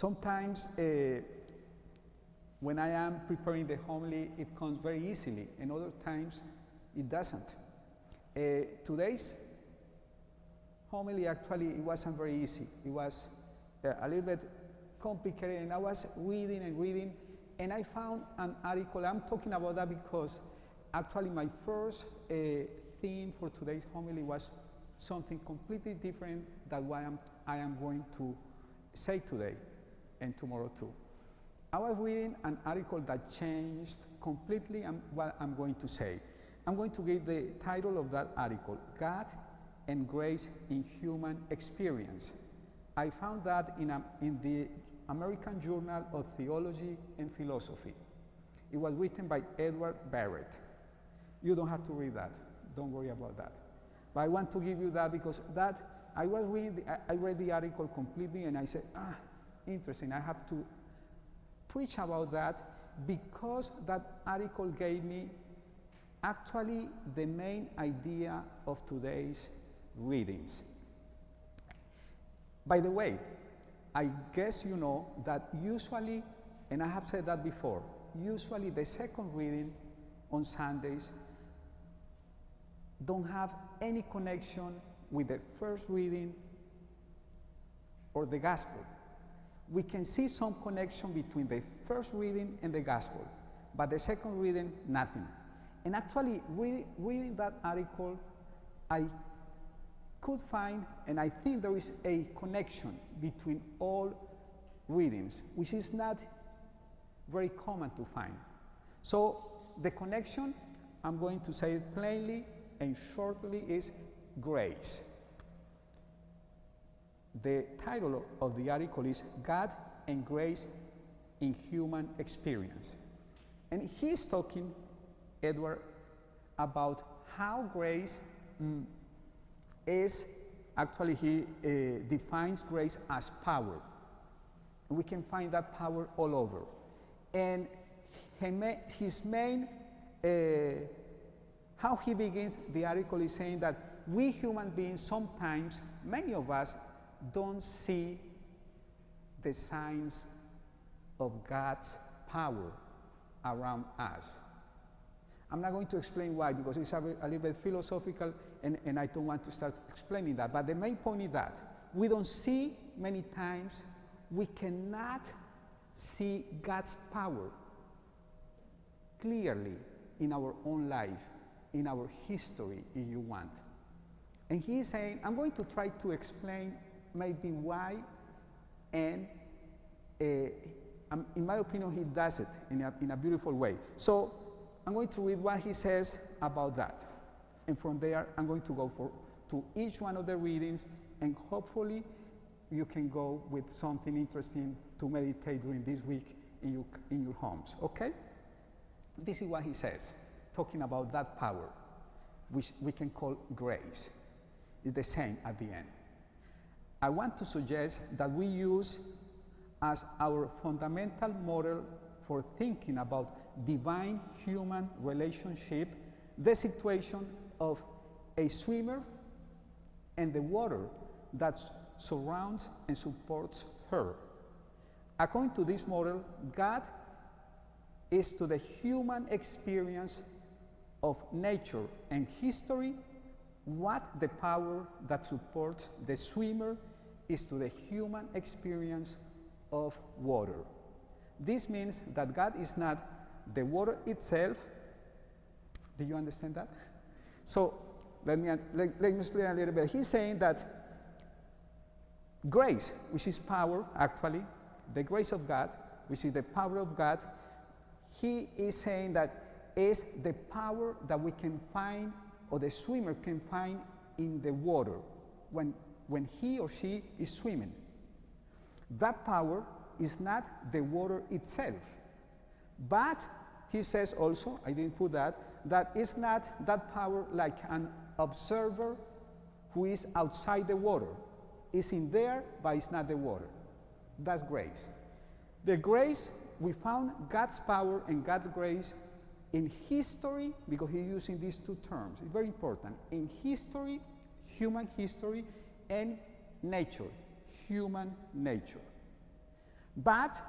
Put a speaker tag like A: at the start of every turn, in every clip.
A: Sometimes when I am preparing the homily, it comes very easily, and other times it doesn't. Today's homily actually it wasn't very easy. It was a little bit complicated, and I was reading and reading, and I found an article. I'm talking about that because actually my first theme for today's homily was something completely different than what I am going to say today and tomorrow too. I was reading an article that changed completely what I'm going to say. I'm going to give the title of that article, God and Grace in Human Experience. I found that in the American Journal of Theology and Philosophy. It was written by Edward Barrett. You don't have to read that. Don't worry about that. But I want to give you that because I read the article completely and I said, interesting, I have to preach about that because that article gave me actually the main idea of today's readings. By the way, I guess you know that usually, and I have said that before, usually the second reading on Sundays don't have any connection with the first reading or the gospel. We can see some connection between the first reading and the gospel, but the second reading, nothing. And actually, reading that article, I could find, and I think there is a connection between all readings, which is not very common to find. So the connection, I'm going to say it plainly and shortly, is grace. The title of the article is God and Grace in Human Experience. And he's talking, Edward, about how grace is, actually he defines grace as power. And we can find that power all over. And his main, how he begins the article is saying that we human beings sometimes, many of us, don't see the signs of God's power around us. I'm not going to explain why because it's a little bit philosophical and I don't want to start explaining that. But the main point is that we don't see many times, we cannot see God's power clearly in our own life, in our history, if you want. And he is saying, I'm going to try to explain maybe why, and in my opinion, he does it in a beautiful way. So I'm going to read what he says about that. And from there, I'm going to go to each one of the readings, and hopefully you can go with something interesting to meditate during this week in your homes, okay? This is what he says, talking about that power, which we can call grace. It's the same at the end. I want to suggest that we use as our fundamental model for thinking about divine human relationship the situation of a swimmer and the water that surrounds and supports her. According to this model, God is to the human experience of nature and history what the power that supports the swimmer is to the human experience of water. This means that God is not the water itself. Do you understand that? So let me explain a little bit. He's saying that grace, which is power, actually, the grace of God, which is the power of God, he is saying that is the power that we can find, or the swimmer can find in the water when he or she is swimming. That power is not the water itself, but he says also, I didn't put that it's not that power like an observer who is outside the water. It's in there, but it's not the water. That's grace. The grace, we found God's power and God's grace in history, because he's using these two terms. It's very important. In history, human history, and nature, human nature. But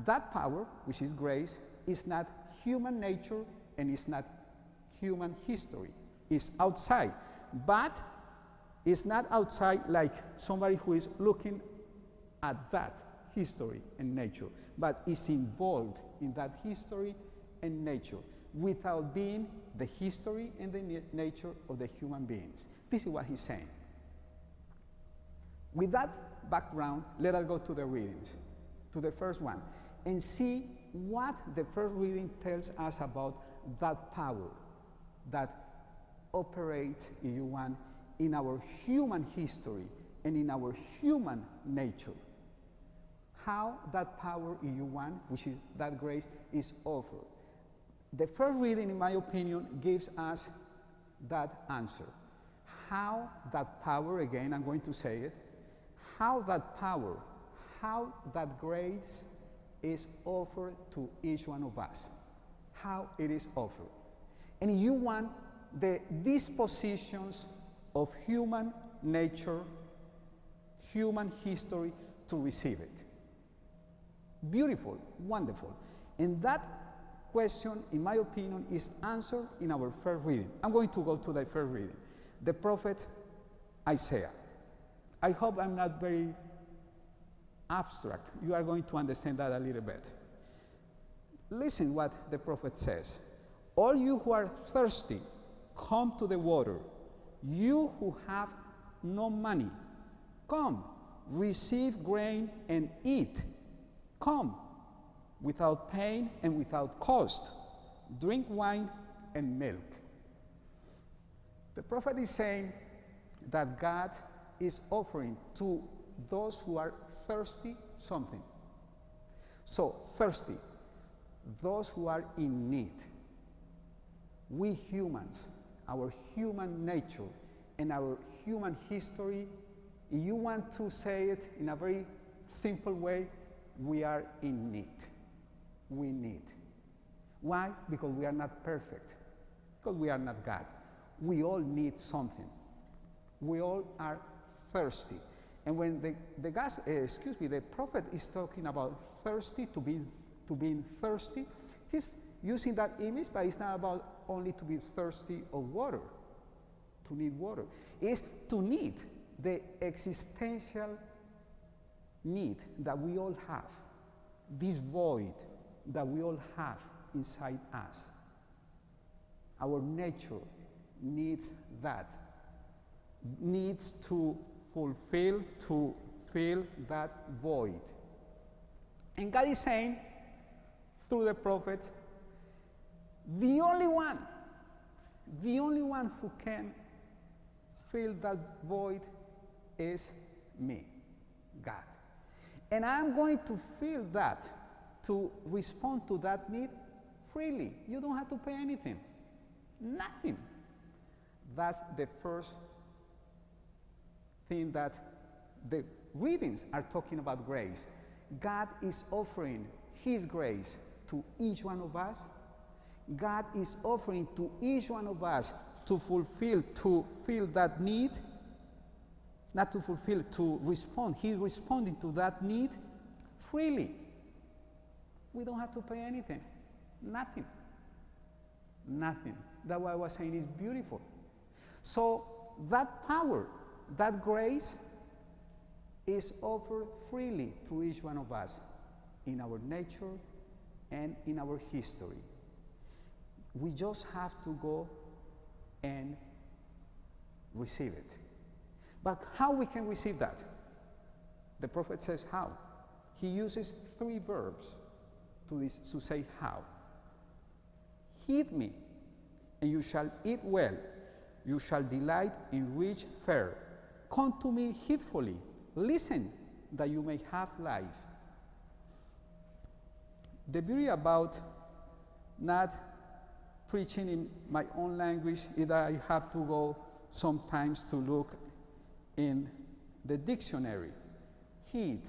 A: that power, which is grace, is not human nature and is not human history. It's outside. But it's not outside like somebody who is looking at that history and nature, but is involved in that history and nature without being the history and the nature of the human beings. This is what he's saying. With that background, let us go to the readings, to the first one, and see what the first reading tells us about that power that operates, if you want, in our human history and in our human nature. How that power, if you want, which is that grace, is offered. The first reading, in my opinion, gives us that answer. How that power, again, I'm going to say it, how that power, how that grace is offered to each one of us. How it is offered. And if you want, the dispositions of human nature, human history to receive it. Beautiful, wonderful. And that question, in my opinion, is answered in our first reading. I'm going to go to the first reading. The prophet Isaiah. I hope I'm not very abstract. You are going to understand that a little bit. Listen what the prophet says. All you who are thirsty, come to the water. You who have no money, come, receive grain and eat. Come, without pain and without cost. Drink wine and milk. The prophet is saying that God is offering to those who are thirsty something. So, thirsty, those who are in need. We humans, our human nature and our human history, if you want to say it in a very simple way, we are in need. We need. Why? Because we are not perfect. Because we are not God. We all need something. We all are thirsty. And when the prophet is talking about thirsty, to being thirsty, he's using that image, but it's not about only to be thirsty of water, to need water. It's to need the existential need that we all have, this void that we all have inside us. Our nature needs that, needs to fulfill, to fill that void. And God is saying, through the prophet, the only one who can fill that void is me, God. And I'm going to fill that, to respond to that need freely. You don't have to pay anything. Nothing. That's the first thing that the readings are talking about grace. God is offering His grace to each one of us. God is offering to each one of us to fulfill, to fill that need, not to fulfill, to respond. He's responding to that need freely. We don't have to pay anything. Nothing. Nothing. That's what I was saying is beautiful. So that power, that grace is offered freely to each one of us in our nature and in our history. We just have to go and receive it. But how we can receive that? The prophet says how. He uses 3 verbs to say how. Heed me, and you shall eat well. You shall delight in rich fare. Come to me heedfully. Listen, that you may have life. The beauty about not preaching in my own language is that I have to go sometimes to look in the dictionary. Heed.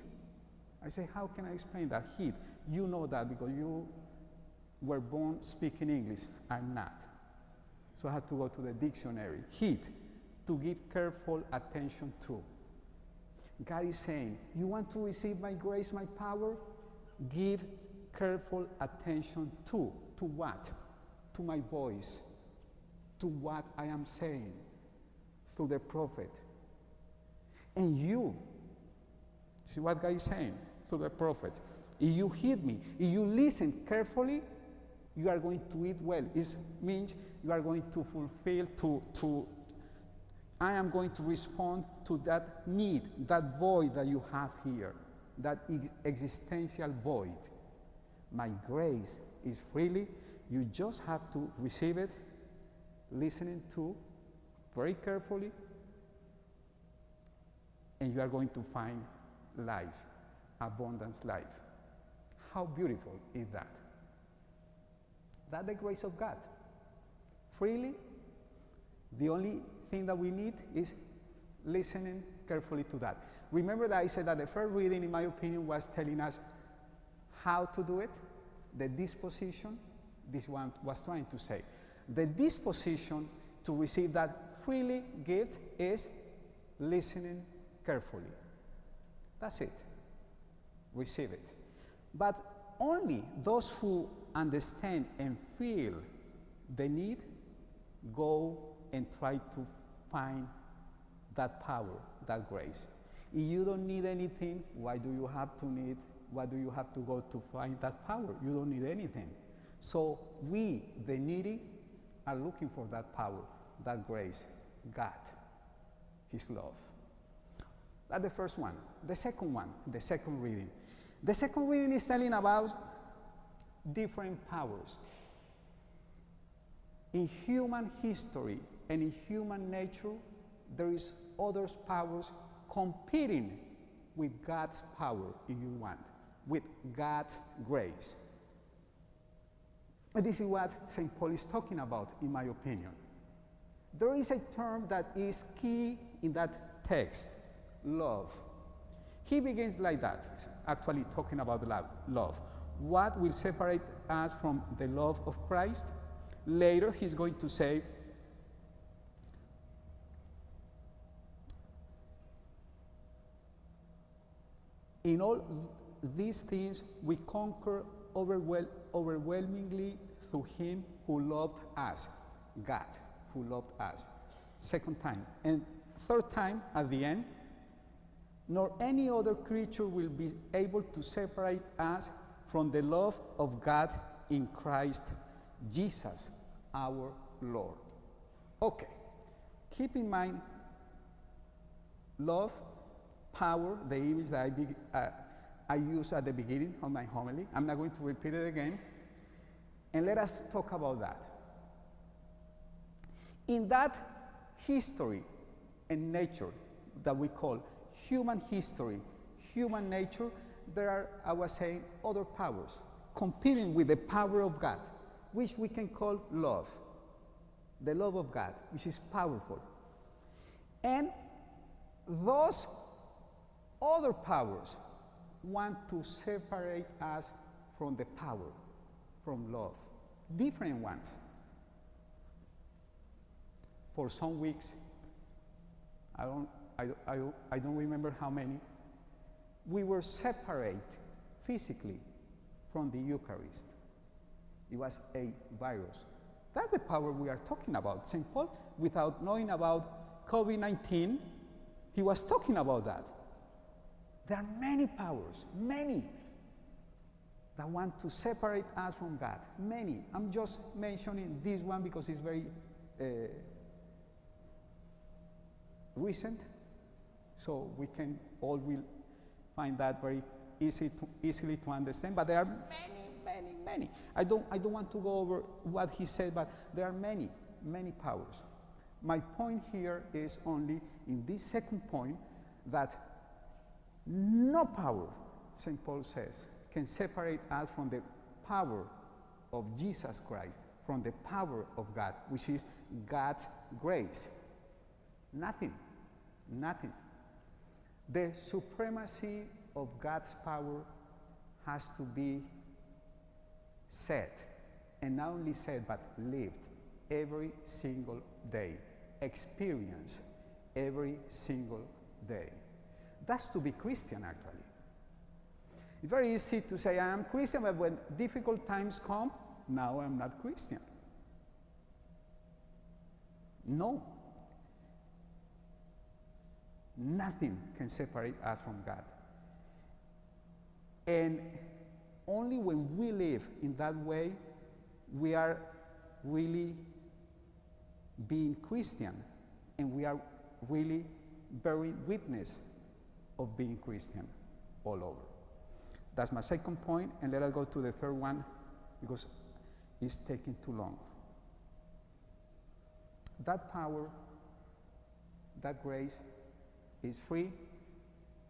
A: I say, how can I explain that? Heed. You know that because you were born speaking English. I'm not. So I had to go to the dictionary. Heed. To give careful attention to. God is saying, you want to receive my grace, my power? give careful attention to what? To my voice, to what I am saying through the prophet. And you, see what God is saying through the prophet. If you heed me, if you listen carefully, you are going to eat well. It means you are going to fulfill, I am going to respond to that need, that void that you have here, that existential void. My grace is freely, you just have to receive it, listening to very carefully, and you are going to find life, abundance life. How beautiful is that? That's the grace of God. Freely, the only thing that we need is listening carefully to that. Remember that I said that the first reading, in my opinion, was telling us how to do it, the disposition. This one was trying to say. The disposition to receive that freely gift is listening carefully. That's it. Receive it. But only those who understand and feel the need go and try to find that power, that grace. If you don't need anything, why do you have to go to find that power? You don't need anything. So we, the needy, are looking for that power, that grace, God, His love. That's the first one. The second one, the second reading. The second reading is telling about different powers. In human history and in human nature, there is other powers competing with God's power, if you want, with God's grace. And this is what St. Paul is talking about, in my opinion. There is a term that is key in that text, love. He begins like that, he's actually talking about love. What will separate us from the love of Christ? Later, he's going to say, in all these things we conquer overwhelmingly through Him who loved us, God, who loved us. Second time. And third time, at the end, nor any other creature will be able to separate us from the love of God in Christ Jesus, our Lord. Okay, keep in mind love, power, the image that I used at the beginning of my homily. I'm not going to repeat it again. And let us talk about that. In that history and nature that we call human history, human nature, there are, I was saying, other powers competing with the power of God, which we can call love. The love of God, which is powerful. And those other powers want to separate us from the power, from love. Different ones. For some weeks, I don't remember how many, we were separate physically from the Eucharist. It was a virus. That's the power we are talking about. St. Paul, without knowing about COVID-19, he was talking about that. There are many powers, many, that want to separate us from God. Many. I'm just mentioning this one because it's very recent, so we can all will find that very easily to understand. But there are many. I don't want to go over what he said, but there are many powers. My point here is only in this second point that no power, St. Paul says, can separate us from the power of Jesus Christ, from the power of God, which is God's grace. Nothing. The supremacy of God's power has to be said, and not only said, but lived every single day, experienced every single day. That's to be Christian, actually. It's very easy to say I am Christian, but when difficult times come, now I'm not Christian. No. Nothing can separate us from God. And only when we live in that way, we are really being Christian, and we are really bearing witness of being Christian all over. That's my second point, and let us go to the third one because it's taking too long. That power, that grace is free.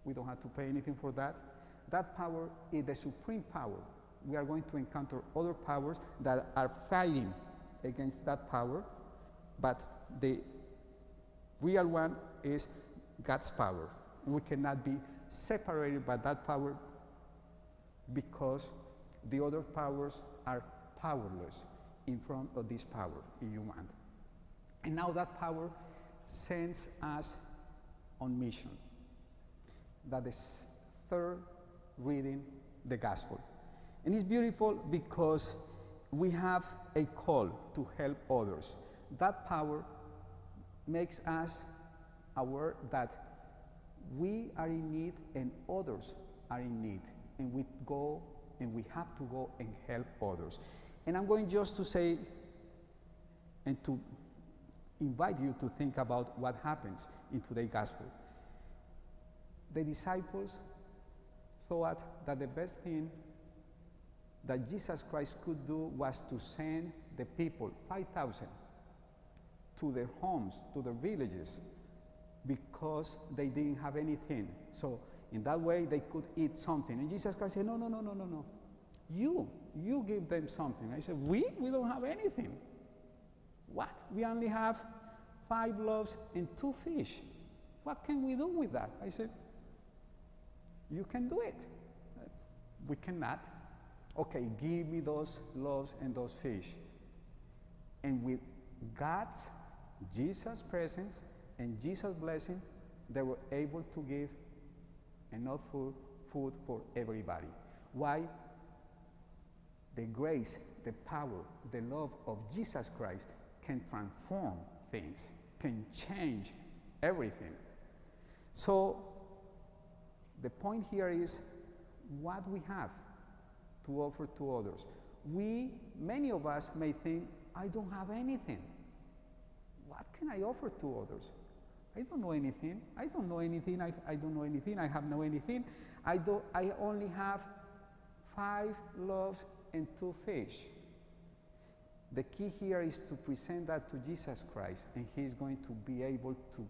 A: We don't have to pay anything for that. That power is the supreme power. We are going to encounter other powers that are fighting against that power, but the real one is God's power. We cannot be separated by that power because the other powers are powerless in front of this power, if you want. And now that power sends us on mission. That is third reading the gospel. And it's beautiful because we have a call to help others. That power makes us aware that we are in need and others are in need. And we go and we have to go and help others. And I'm going just to say and to invite you to think about what happens in today's gospel. The disciples thought that the best thing that Jesus Christ could do was to send the people, 5,000, to their homes, to their villages, because they didn't have anything. So in that way they could eat something. And Jesus Christ said, no. You give them something. I said, we don't have anything. What? We only have 5 loaves and 2 fish. What can we do with that? I said, you can do it. We cannot. Okay, give me those loaves and those fish. And with God's, Jesus' presence and Jesus' blessing, they were able to give enough food for everybody. Why? The grace, the power, the love of Jesus Christ can transform things, can change everything. So the point here is what we have to offer to others. Many of us may think, I don't have anything. What can I offer to others? I don't know anything. I don't know anything. I don't know anything. I have no anything. I only have 5 loaves and 2 fish. The key here is to present that to Jesus Christ, and He is going to be able to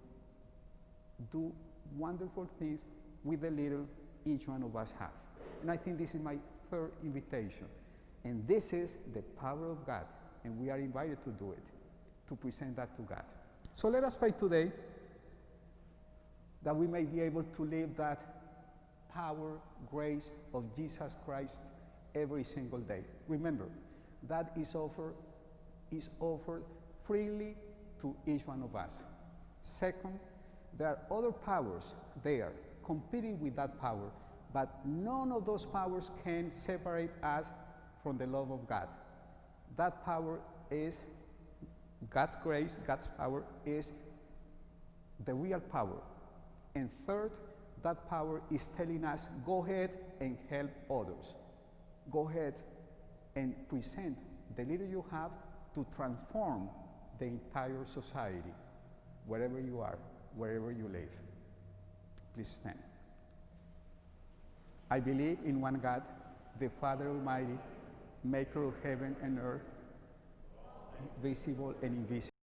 A: do wonderful things with the little each one of us have. And I think this is my third invitation. And this is the power of God, and we are invited to do it, to present that to God. So let us pray today that we may be able to live that power, grace of Jesus Christ every single day. Remember, that is offered freely to each one of us. Second, there are other powers there competing with that power, but none of those powers can separate us from the love of God. That power is God's grace, God's power is the real power. And third, that power is telling us, go ahead and help others. Go ahead and present the little you have to transform the entire society, wherever you are, wherever you live. Please stand. I believe in one God, the Father Almighty, maker of heaven and earth, visible and invisible.